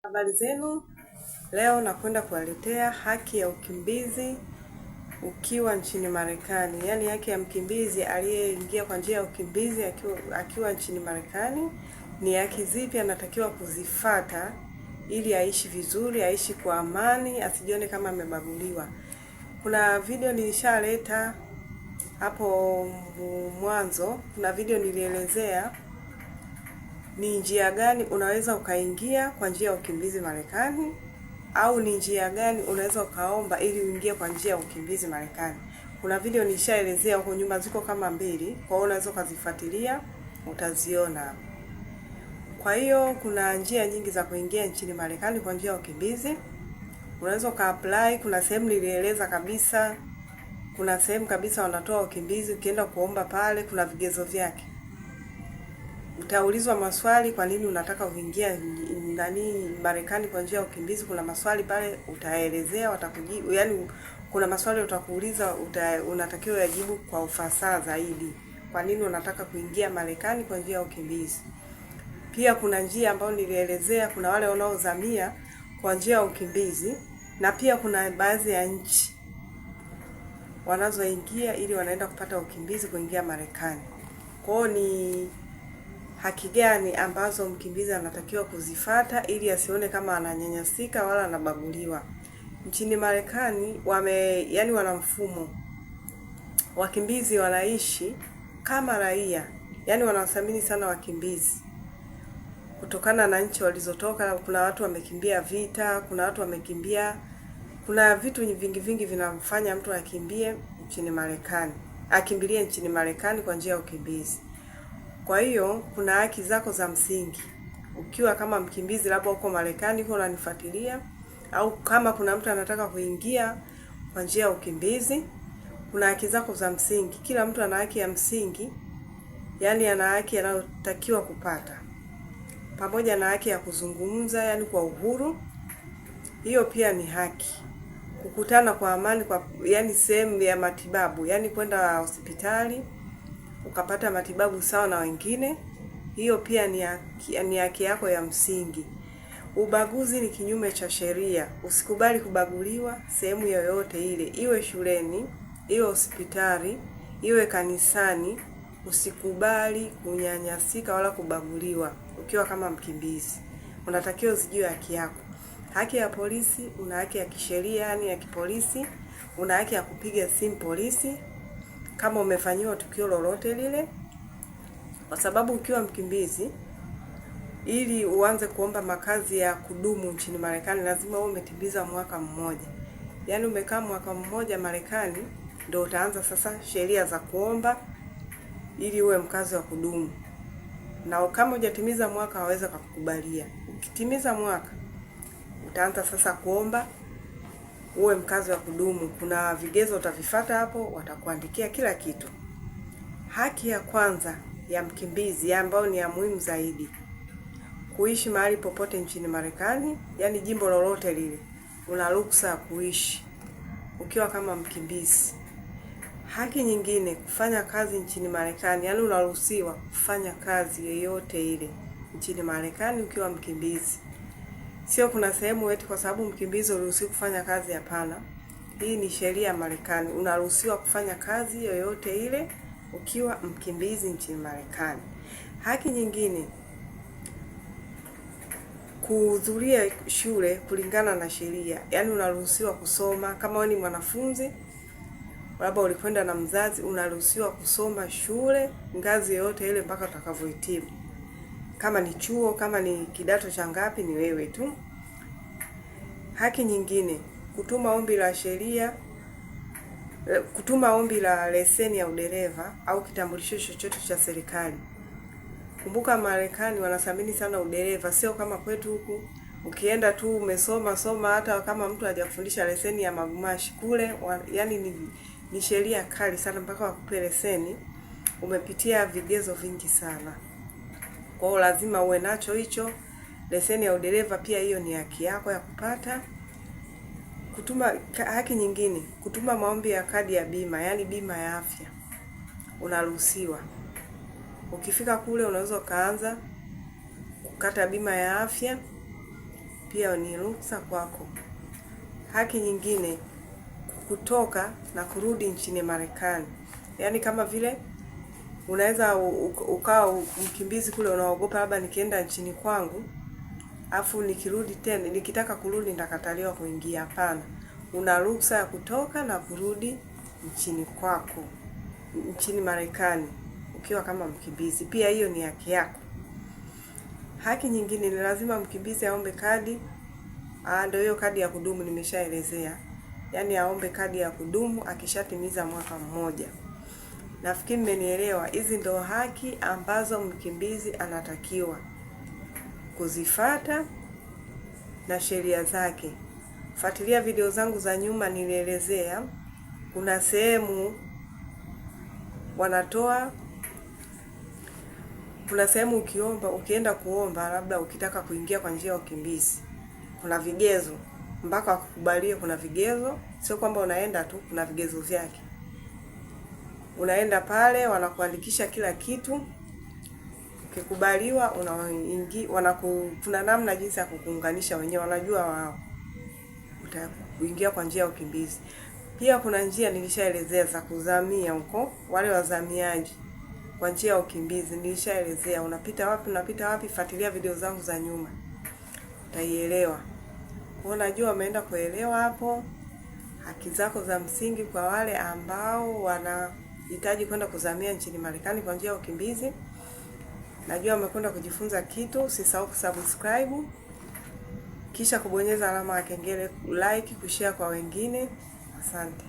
Habari zenu, leo nakwenda kuwaletea haki ya ukimbizi ukiwa nchini Marekani. Yaani haki ya mkimbizi aliyeingia kwa njia ya ukimbizi akiwa nchini Marekani, ni haki zipi anatakiwa kuzifata ili aishi vizuri, aishi kwa amani, asijione kama amebaguliwa. Kuna video nilishaleta hapo mwanzo, kuna video nilielezea ni njia gani unaweza ukaingia kwa njia ya ukimbizi Marekani, au ni njia gani unaweza ukaomba ili uingie kwa njia ya ukimbizi Marekani. Kuna video nishaelezea huko nyuma, ziko kama 2, kwa hiyo unaweza ukazifuatilia utaziona. Kwa hiyo kuna njia nyingi za kuingia nchini Marekani kwa njia ya ukimbizi. Unaweza ukaapply, kuna sehemu nilieleza kabisa, kuna sehemu kabisa wanatoa ukimbizi, ukienda kuomba pale kuna vigezo vyake. Utaulizwa maswali, kwa nini unataka kuingia Marekani kwa njia ya ukimbizi. Kuna maswali pale utaelezea, watakujibu. Yaani kuna maswali utakuuliza, unatakiwa yajibu kwa ufasaha zaidi. Kwa nini unataka kuingia Marekani kwa njia ya ukimbizi? Pia kuna njia ambayo nilielezea, kuna wale wanaozamia kwa njia ya ukimbizi, na pia kuna baadhi ya nchi wanazoingia ili wanaenda kupata ukimbizi kuingia Marekani. Kwa hiyo ni haki gani ambazo mkimbizi anatakiwa kuzifata ili asione kama ananyanyasika wala anabaguliwa. Nchini Marekani wana mfumo, wakimbizi wanaishi kama raia, yaani wanawathamini sana wakimbizi kutokana na nchi walizotoka. Kuna watu wamekimbia vita, kuna vitu vingi vinamfanya mtu akimbilie nchini Marekani kwa njia ya ukimbizi. Kwa hiyo kuna haki zako za msingi ukiwa kama mkimbizi, labda uko Marekani huko unanifuatilia, au kama kuna mtu anataka kuingia kwa njia ya ukimbizi, kuna haki zako za msingi. Kila mtu ana haki ya msingi, yaani ana haki anayotakiwa kupata, pamoja na haki ya kuzungumza, yaani kwa uhuru. Hiyo pia ni haki. Kukutana kwa amani, yaani sehemu ya matibabu, yaani kwenda hospitali ukapata matibabu sawa na wengine, hiyo pia ni haki yako ya msingi. Ubaguzi ni kinyume cha sheria. Usikubali kubaguliwa sehemu yoyote ile, iwe shuleni, iwe hospitali, iwe kanisani. Usikubali kunyanyasika wala kubaguliwa ukiwa kama mkimbizi. Unatakiwa uzijue haki yako. Haki ya polisi, una haki ya kisheria, yani ya kipolisi. Una haki ya kupiga simu polisi kama umefanyiwa tukio lolote lile, kwa sababu ukiwa mkimbizi, ili uanze kuomba makazi ya kudumu nchini Marekani lazima uwe umetimiza mwaka mmoja. Yaani umekaa mwaka mmoja Marekani, ndio utaanza sasa sheria za kuomba ili uwe mkazi wa kudumu. Na kama hujatimiza mwaka hawaweza kukubalia. Ukitimiza mwaka utaanza sasa kuomba uwe mkazi wa kudumu. Kuna vigezo utavifuata hapo, watakuandikia kila kitu. Haki ya kwanza ya mkimbizi ambayo ni ya muhimu zaidi, kuishi mahali popote nchini Marekani, yaani jimbo lolote lile una ruhusa ya kuishi ukiwa kama mkimbizi. Haki nyingine, kufanya kazi nchini Marekani, yaani unaruhusiwa kufanya kazi yoyote ile nchini Marekani ukiwa mkimbizi. Sio kuna sehemu eti kwa sababu mkimbizi uruhusiwi kufanya kazi, hapana. Hii ni sheria ya Marekani. Unaruhusiwa kufanya kazi yoyote ile ukiwa mkimbizi nchini Marekani. Haki nyingine, kuhudhuria shule kulingana na sheria. Yaani unaruhusiwa kusoma kama wewe ni mwanafunzi, labda ulikwenda na mzazi, unaruhusiwa kusoma shule ngazi yoyote ile mpaka utakavyohitimu. Kama ni chuo, kama ni kidato cha ngapi, ni wewe tu. Haki nyingine, kutuma ombi la leseni ya udereva au kitambulisho chochote cha serikali. Kumbuka Marekani wanathamini sana udereva, sio kama kwetu huku ukienda tu umesoma hata kama mtu hajakufundisha leseni ya magumashi kule, yaani ni sheria kali sana mpaka wakupe leseni. Umepitia vigezo vingi sana. Kwa hiyo lazima uwe nacho hicho. Leseni ya udereva pia hiyo ni haki yako ya kupata. Haki nyingine, kutuma maombi ya kadi ya bima, yaani bima ya afya. Unaruhusiwa. Ukifika kule unaweza ukaanza kukata bima ya afya pia ni ruksa kwako. Haki nyingine, kutoka na kurudi nchini Marekani. Yaani kama vile unaweza ukawa mkimbizi kule, unaogopa labda nikienda nchini kwangu afu nikirudi tena, nikitaka kurudi nitakataliwa kuingia. Hapana, una ruksa ya kutoka na kurudi nchini kwako, nchini Marekani, ukiwa kama mkimbizi. Pia hiyo ni haki yako. Haki nyingine ni lazima mkimbizi aombe kadi. Ndio hiyo kadi ya kudumu nimeshaelezea. Yaani aombe kadi ya kudumu akishatimiza mwaka mmoja. Nafikiri mmenielewa. Hizi ndo haki ambazo mkimbizi anatakiwa kuzifata na sheria zake. Fuatilia video zangu za nyuma, nilielezea kuna sehemu wanatoa, kuna sehemu ukienda kuomba labda ukitaka kuingia kwa njia ya ukimbizi, kuna vigezo mpaka wakukubalie. Kuna vigezo, sio kwamba unaenda tu, kuna vigezo vyake. Unaenda pale, wanakuandikisha kila kitu. Ukikubaliwa unaingia, kuna namna jinsi ya kukuunganisha wenyewe, wanajua wao utaingia kwa njia ya ukimbizi. Pia kuna njia nilishaelezea za kuzamia huko, wale wazamiaji kwa njia ya ukimbizi nilishaelezea. Unapita wapi, fuatilia video zangu za nyuma, utaielewa. Kwa najua umeenda kuelewa hapo haki zako za msingi kwa wale ambao wanahitaji kwenda kuzamia nchini Marekani kwa njia ya ukimbizi. Najua umekwenda kujifunza kitu. Usisahau kusubscribe, kisha kubonyeza alama ya kengele, like, kushare kwa wengine. Asante.